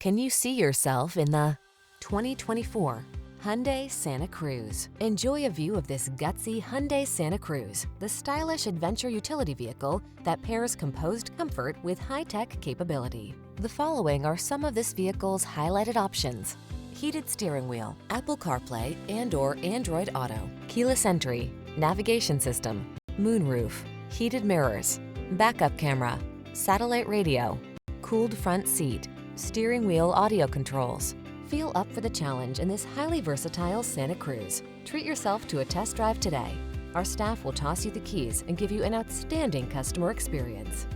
Can you see yourself in the 2024 Hyundai Santa Cruz? Enjoy a view of this gutsy Hyundai Santa Cruz, the stylish adventure utility vehicle that pairs composed comfort with high-tech capability. The following are some of this vehicle's highlighted options: heated steering wheel, Apple CarPlay and/or Android Auto, keyless entry, navigation system, moonroof, heated mirrors, backup camera, satellite radio, cooled front seat, steering wheel audio controls. Feel up for the challenge in this highly versatile Santa Cruz. Treat yourself to a test drive today. Our staff will toss you the keys and give you an outstanding customer experience.